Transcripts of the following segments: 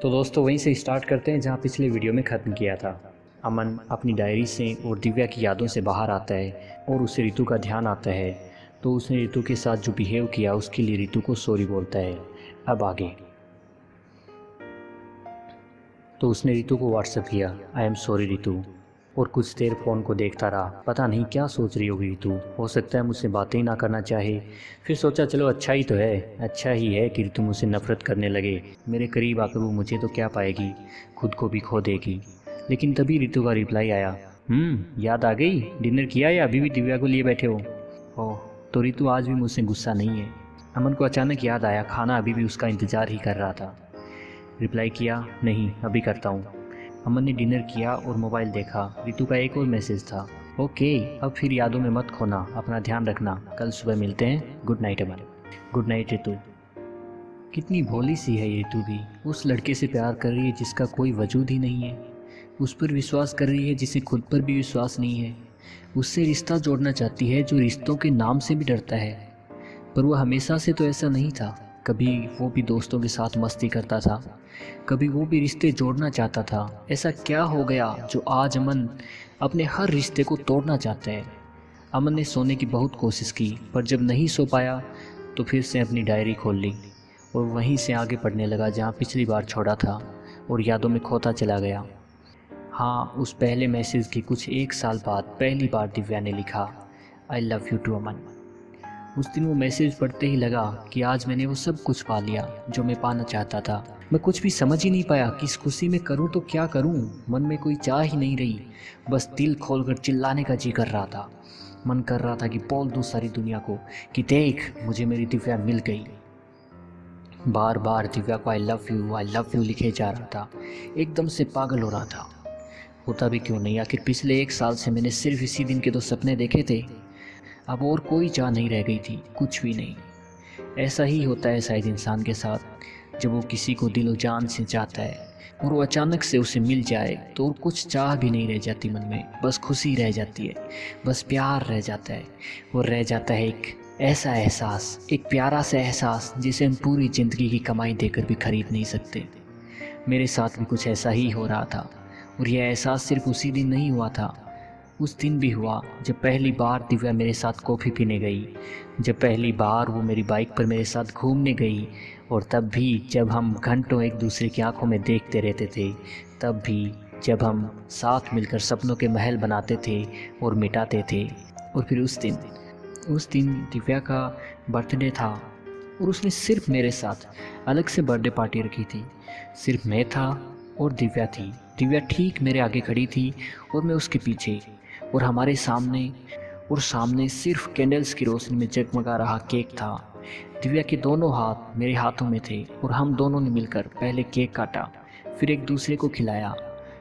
तो दोस्तों वहीं से स्टार्ट करते हैं जहाँ पिछले वीडियो में ख़त्म किया था। अमन अपनी डायरी से और दिव्या की यादों से बाहर आता है और उसे रितु का ध्यान आता है, तो उसने रितु के साथ जो बिहेव किया उसके लिए रितु को सॉरी बोलता है। अब आगे तो उसने रितु को व्हाट्सएप किया, आई एम सॉरी रितु, और कुछ देर फ़ोन को देखता रहा। पता नहीं क्या सोच रही होगी रितु, हो सकता है मुझसे बातें ही ना करना चाहे। फिर सोचा चलो अच्छा ही तो है, अच्छा ही है कि रितु मुझसे नफ़रत करने लगे। मेरे करीब आकर वो मुझे तो क्या पाएगी, खुद को भी खो देगी। लेकिन तभी रितु का रिप्लाई आया, याद आ गई, डिनर किया या अभी भी दिव्या को लिए बैठे हो? ओह, तो रितु आज भी मुझसे गुस्सा नहीं है। अमन को अचानक याद आया खाना अभी भी उसका इंतज़ार ही कर रहा था। रिप्लाई किया, नहीं अभी करता हूँ। अमन ने डिनर किया और मोबाइल देखा। रितु का एक और मैसेज था, ओके अब फिर यादों में मत खोना, अपना ध्यान रखना, कल सुबह मिलते हैं, good night Aman. Good night Ritu. कितनी भोली सी है ये रितु भी, उस लड़के से प्यार कर रही है जिसका कोई वजूद ही नहीं है, उस पर विश्वास कर रही है जिसे खुद पर भी विश्वास नहीं है, उससे रिश्ता जोड़ना चाहती है जो रिश्तों के नाम से भी डरता है। पर वह हमेशा से तो ऐसा नहीं था। कभी वो भी दोस्तों के साथ मस्ती करता था, कभी वो भी रिश्ते जोड़ना चाहता था। ऐसा क्या हो गया जो आज अमन अपने हर रिश्ते को तोड़ना चाहता है? अमन ने सोने की बहुत कोशिश की, पर जब नहीं सो पाया तो फिर से अपनी डायरी खोल ली और वहीं से आगे पढ़ने लगा जहाँ पिछली बार छोड़ा था, और यादों में खोता चला गया। हाँ, उस पहले मैसेज के कुछ एक साल बाद पहली बार दिव्या ने लिखा, आई लव यू टू अमन। उस दिन वो मैसेज पढ़ते ही लगा कि आज मैंने वो सब कुछ पा लिया जो मैं पाना चाहता था। मैं कुछ भी समझ ही नहीं पाया कि इस खुशी में करूं तो क्या करूं। मन में कोई चाह ही नहीं रही, बस दिल खोलकर चिल्लाने का जी कर रहा था। मन कर रहा था कि बोल दूं सारी दुनिया को कि देख मुझे मेरी दिव्या मिल गई। बार बार दिव्या को आई लव यू लिखे जा रहा था। एकदम से पागल हो रहा था। होता भी क्यों नहीं, आखिर पिछले एक साल से मैंने सिर्फ इसी दिन के तो सपने देखे थे। अब और कोई चाह नहीं रह गई थी, कुछ भी नहीं। ऐसा ही होता है शायद इंसान के साथ, जब वो किसी को दिलो जान से चाहता है और वो अचानक से उसे मिल जाए तो और कुछ चाह भी नहीं रह जाती मन में, बस खुशी रह जाती है, बस प्यार रह जाता है। वो रह जाता है एक ऐसा एहसास, एक प्यारा सा एहसास जिसे हम पूरी ज़िंदगी की कमाई देकर भी खरीद नहीं सकते। मेरे साथ भी कुछ ऐसा ही हो रहा था, और यह एहसास सिर्फ उसी दिन नहीं हुआ था, उस दिन भी हुआ जब पहली बार दिव्या मेरे साथ कॉफ़ी पीने गई, जब पहली बार वो मेरी बाइक पर मेरे साथ घूमने गई, और तब भी जब हम घंटों एक दूसरे की आंखों में देखते रहते थे, तब भी जब हम साथ मिलकर सपनों के महल बनाते थे और मिटाते थे। और फिर उस दिन दिव्या का बर्थडे था और उसने सिर्फ मेरे साथ अलग से बर्थडे पार्टी रखी थी। सिर्फ मैं था और दिव्या थी। दिव्या ठीक मेरे आगे खड़ी थी और मैं उसके पीछे, और हमारे सामने सिर्फ कैंडल्स की रोशनी में जगमगा रहा केक था। दिव्या के दोनों हाथ मेरे हाथों में थे और हम दोनों ने मिलकर पहले केक काटा, फिर एक दूसरे को खिलाया,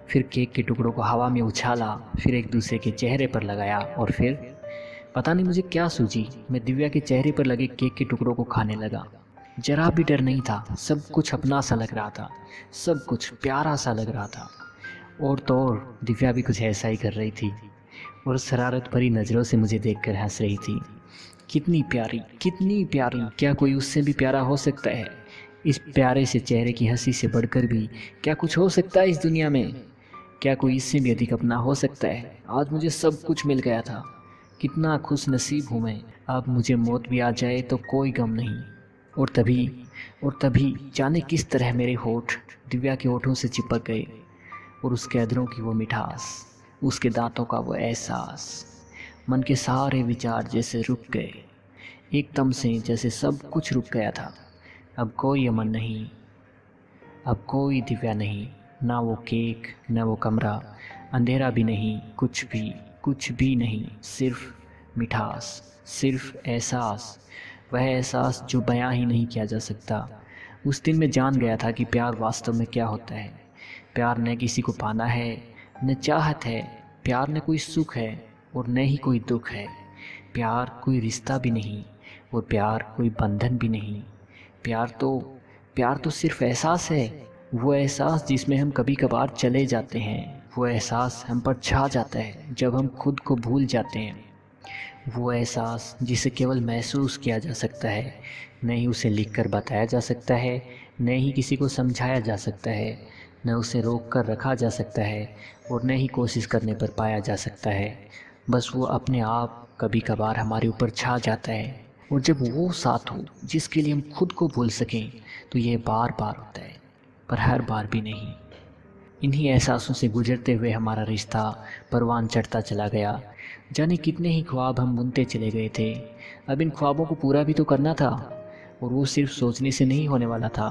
फिर केक के टुकड़ों को हवा में उछाला, फिर एक दूसरे के चेहरे पर लगाया, और फिर पता नहीं मुझे क्या सूझी, मैं दिव्या के चेहरे पर लगे केक के टुकड़ों को खाने लगा। जरा भी डर नहीं था, सब कुछ अपना सा लग रहा था, सब कुछ प्यारा सा लग रहा था। और तो और दिव्या भी कुछ ऐसा ही कर रही थी और शरारत भरी नज़रों से मुझे देखकर हंस रही थी। कितनी प्यारी, कितनी प्यारी, क्या कोई उससे भी प्यारा हो सकता है? इस प्यारे से चेहरे की हंसी से बढ़कर भी क्या कुछ हो सकता है इस दुनिया में? क्या कोई इससे भी अधिक अपना हो सकता है? आज मुझे सब कुछ मिल गया था, कितना खुश नसीब हूँ मैं। अब मुझे मौत भी आ जाए तो कोई गम नहीं। और तभी जाने किस तरह मेरे होठ दिव्या के होठों से चिपक गए, और उसके अधरों की वो मिठास, उसके दांतों का वो एहसास। मन के सारे विचार जैसे रुक गए, एकदम से जैसे सब कुछ रुक गया था। अब कोई अमन नहीं, अब कोई दिव्या नहीं, ना वो केक, ना वो कमरा, अंधेरा भी नहीं, कुछ भी नहीं, सिर्फ मिठास, सिर्फ एहसास, वह एहसास जो बयां ही नहीं किया जा सकता। उस दिन मैं जान गया था कि प्यार वास्तव में क्या होता है। प्यार न किसी को पाना है, न चाहत है, प्यार न कोई सुख है और न ही कोई दुख है। प्यार कोई रिश्ता भी नहीं और प्यार कोई बंधन भी नहीं। प्यार तो सिर्फ एहसास है, वो एहसास जिसमें हम कभी कभार चले जाते हैं, वो एहसास हम पर छा जाता है जब हम खुद को भूल जाते हैं। वो एहसास जिसे केवल महसूस किया जा सकता है, न ही उसे लिखकर बताया जा सकता है, न ही किसी को समझाया जा सकता है, न उसे रोक कर रखा जा सकता है और न ही कोशिश करने पर पाया जा सकता है। बस वो अपने आप कभी कभार हमारे ऊपर छा जाता है, और जब वो साथ हो जिसके लिए हम खुद को भूल सकें तो ये बार बार होता है, पर हर बार भी नहीं। इन्हीं एहसासों से गुजरते हुए हमारा रिश्ता परवान चढ़ता चला गया। जाने कितने ही ख्वाब हम बुनते चले गए थे। अब इन ख्वाबों को पूरा भी तो करना था, और वो सिर्फ सोचने से नहीं होने वाला था।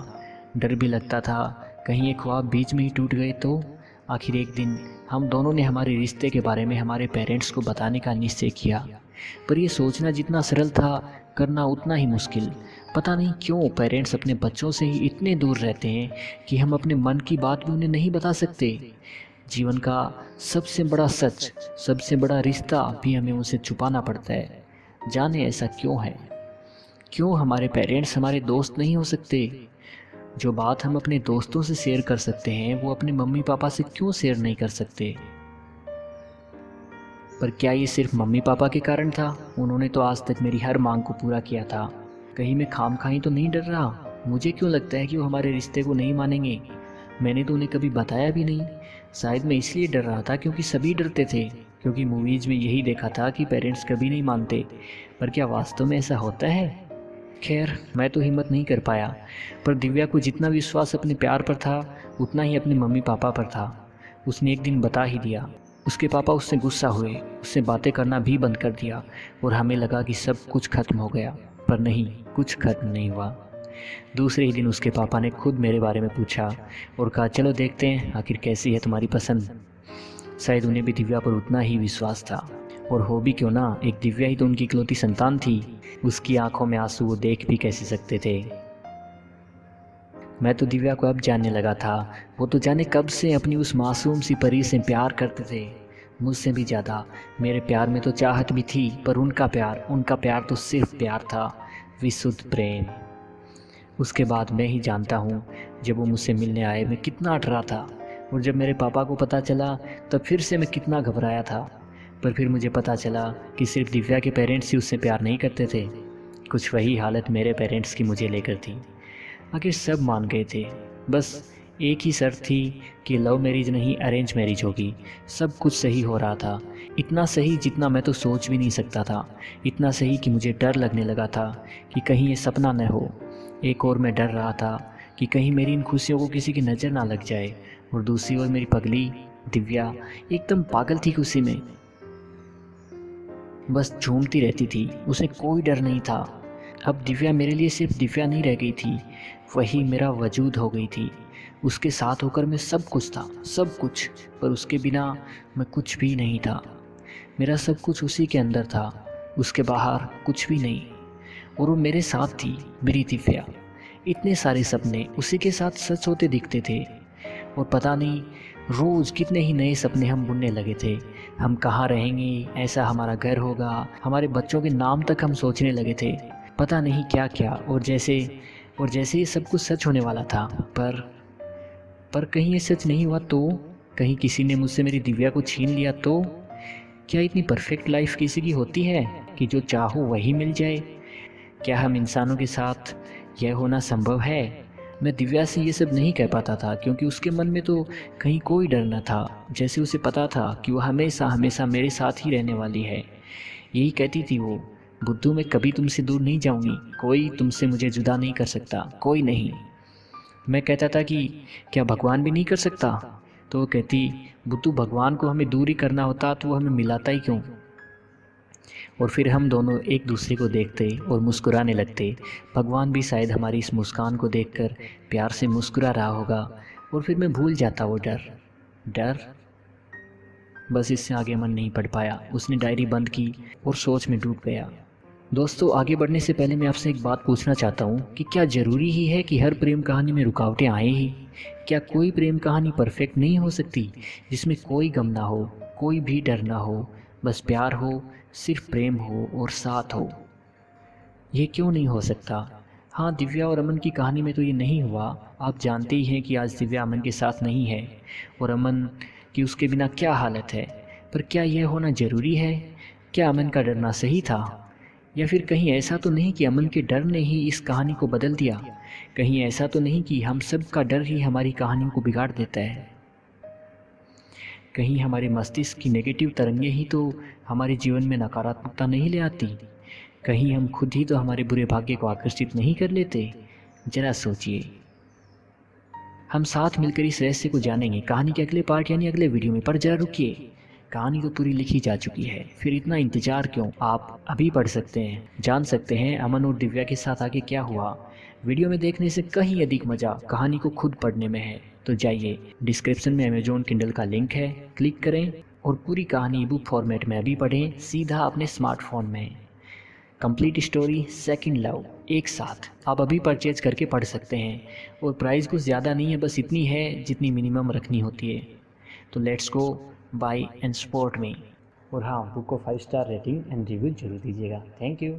डर भी लगता था कहीं ये ख्वाब बीच में ही टूट गए तो। आखिर एक दिन हम दोनों ने हमारे रिश्ते के बारे में हमारे पेरेंट्स को बताने का निश्चय किया, पर यह सोचना जितना सरल था, करना उतना ही मुश्किल। पता नहीं क्यों पेरेंट्स अपने बच्चों से ही इतने दूर रहते हैं कि हम अपने मन की बात भी उन्हें नहीं बता सकते। जीवन का सबसे बड़ा सच, सबसे बड़ा रिश्ता भी हमें उनसे छुपाना पड़ता है। जाने ऐसा क्यों है? क्यों हमारे पेरेंट्स हमारे दोस्त नहीं हो सकते? जो बात हम अपने दोस्तों से शेयर कर सकते हैं वो अपने मम्मी पापा से क्यों शेयर नहीं कर सकते? पर क्या ये सिर्फ मम्मी पापा के कारण था? उन्होंने तो आज तक मेरी हर मांग को पूरा किया था। कहीं मैं खामखाई तो नहीं डर रहा? मुझे क्यों लगता है कि वो हमारे रिश्ते को नहीं मानेंगे? मैंने तो उन्हें कभी बताया भी नहीं। शायद मैं इसलिए डर रहा था क्योंकि सभी डरते थे, क्योंकि मूवीज़ में यही देखा था कि पेरेंट्स कभी नहीं मानते। पर क्या वास्तव में ऐसा होता है? खैर, मैं तो हिम्मत नहीं कर पाया। पर दिव्या को जितना विश्वास अपने प्यार पर था उतना ही अपने मम्मी पापा पर था। उसने एक दिन बता ही दिया। उसके पापा उससे गुस्सा हुए, उससे बातें करना भी बंद कर दिया, और हमें लगा कि सब कुछ खत्म हो गया। पर नहीं, कुछ खत्म नहीं हुआ। दूसरे ही दिन उसके पापा ने खुद मेरे बारे में पूछा और कहा, चलो देखते हैं आखिर कैसी है तुम्हारी पसंद। शायद उन्हें भी दिव्या पर उतना ही विश्वास था, और हो भी क्यों ना, एक दिव्या ही तो उनकी इकलौती संतान थी। उसकी आंखों में आंसू वो देख भी कैसे सकते थे। मैं तो दिव्या को अब जानने लगा था। वो तो जाने कब से अपनी उस मासूम सी परी से प्यार करते थे, मुझसे भी ज़्यादा। मेरे प्यार में तो चाहत भी थी, पर उनका प्यार तो सिर्फ प्यार था, विशुद्ध प्रेम। उसके बाद मैं ही जानता हूँ, जब वो मुझसे मिलने आए मैं कितना डरा था, और जब मेरे पापा को पता चला तब फिर से मैं कितना घबराया था। पर फिर मुझे पता चला कि सिर्फ दिव्या के पेरेंट्स ही उससे प्यार नहीं करते थे, कुछ वही हालत मेरे पेरेंट्स की मुझे लेकर थी। आखिर सब मान गए थे, बस एक ही शर्त थी कि लव मैरिज नहीं अरेंज मैरिज होगी। सब कुछ सही हो रहा था, इतना सही जितना मैं तो सोच भी नहीं सकता था। इतना सही कि मुझे डर लगने लगा था कि कहीं ये सपना न हो। एक और मैं डर रहा था कि कहीं मेरी इन खुशियों को किसी की नज़र ना लग जाए, और दूसरी ओर मेरी पगली दिव्या एकदम पागल थी खुशी में, बस झूमती रहती थी, उसे कोई डर नहीं था। अब दिव्या मेरे लिए सिर्फ दिव्या नहीं रह गई थी, वही मेरा वजूद हो गई थी। उसके साथ होकर मैं सब कुछ था, सब कुछ, पर उसके बिना मैं कुछ भी नहीं था। मेरा सब कुछ उसी के अंदर था, उसके बाहर कुछ भी नहीं। और वो मेरे साथ थी, मेरी दिव्या। इतने सारे सपने उसी के साथ सच होते दिखते थे, और पता नहीं रोज़ कितने ही नए सपने हम बुनने लगे थे। हम कहाँ रहेंगे, ऐसा हमारा घर होगा, हमारे बच्चों के नाम तक हम सोचने लगे थे, पता नहीं क्या क्या। और जैसे ये सब कुछ सच होने वाला था, पर कहीं ये सच नहीं हुआ तो? कहीं किसी ने मुझसे मेरी दिव्या को छीन लिया तो? क्या इतनी परफेक्ट लाइफ किसी की होती है कि जो चाहो वही मिल जाए? क्या हम इंसानों के साथ यह होना संभव है? मैं दिव्या से ये सब नहीं कह पाता था, क्योंकि उसके मन में तो कहीं कोई डर न था। जैसे उसे पता था कि वो हमेशा हमेशा मेरे साथ ही रहने वाली है। यही कहती थी वो, बुद्धू मैं कभी तुमसे दूर नहीं जाऊंगी, कोई तुमसे मुझे जुदा नहीं कर सकता, कोई नहीं। मैं कहता था कि क्या भगवान भी नहीं कर सकता? तो वो कहती, बुद्धू भगवान को हमें दूर ही करना होता तो वो हमें मिलाता ही क्यों? और फिर हम दोनों एक दूसरे को देखते और मुस्कुराने लगते। भगवान भी शायद हमारी इस मुस्कान को देखकर प्यार से मुस्कुरा रहा होगा, और फिर मैं भूल जाता वो डर। बस इससे आगे मन नहीं पढ़ पाया। उसने डायरी बंद की और सोच में डूब गया। दोस्तों, आगे बढ़ने से पहले मैं आपसे एक बात पूछना चाहता हूँ कि क्या ज़रूरी ही है कि हर प्रेम कहानी में रुकावटें आए ही? क्या कोई प्रेम कहानी परफेक्ट नहीं हो सकती, जिसमें कोई गम ना हो, कोई भी डर ना हो, बस प्यार हो, सिर्फ प्रेम हो और साथ हो? ये क्यों नहीं हो सकता? हाँ, दिव्या और अमन की कहानी में तो ये नहीं हुआ। आप जानते ही हैं कि आज दिव्या अमन के साथ नहीं है, और अमन की उसके बिना क्या हालत है। पर क्या यह होना ज़रूरी है? क्या अमन का डरना सही था? या फिर कहीं ऐसा तो नहीं कि अमन के डर ने ही इस कहानी को बदल दिया? कहीं ऐसा तो नहीं कि हम सब का डर ही हमारी कहानियों को बिगाड़ देता है? कहीं हमारे मस्तिष्क की नेगेटिव तरंगें ही तो हमारे जीवन में नकारात्मकता नहीं ले आती? कहीं हम खुद ही तो हमारे बुरे भाग्य को आकर्षित नहीं कर लेते? जरा सोचिए। हम साथ मिलकर इस रहस्य को जानेंगे कहानी के अगले पार्ट यानी अगले वीडियो में। पर जरा रुकिए, कहानी तो पूरी लिखी जा चुकी है, फिर इतना इंतजार क्यों? आप अभी पढ़ सकते हैं, जान सकते हैं अमन और दिव्या के साथ आगे क्या हुआ। वीडियो में देखने से कहीं अधिक मज़ा कहानी को खुद पढ़ने में है। तो जाइए, डिस्क्रिप्शन में अमेजोन किंडल का लिंक है, क्लिक करें और पूरी कहानी बुक फॉर्मेट में अभी पढ़ें, सीधा अपने स्मार्टफोन में। कंप्लीट स्टोरी सेकंड लव एक साथ आप अभी परचेज करके पढ़ सकते हैं। और प्राइस कुछ ज़्यादा नहीं है, बस इतनी है जितनी मिनिमम रखनी होती है। तो let's go buy and support me. और हाँ, बुक को 5 स्टार रेटिंग एंड रिव्यू जरूर दीजिएगा। Thank you.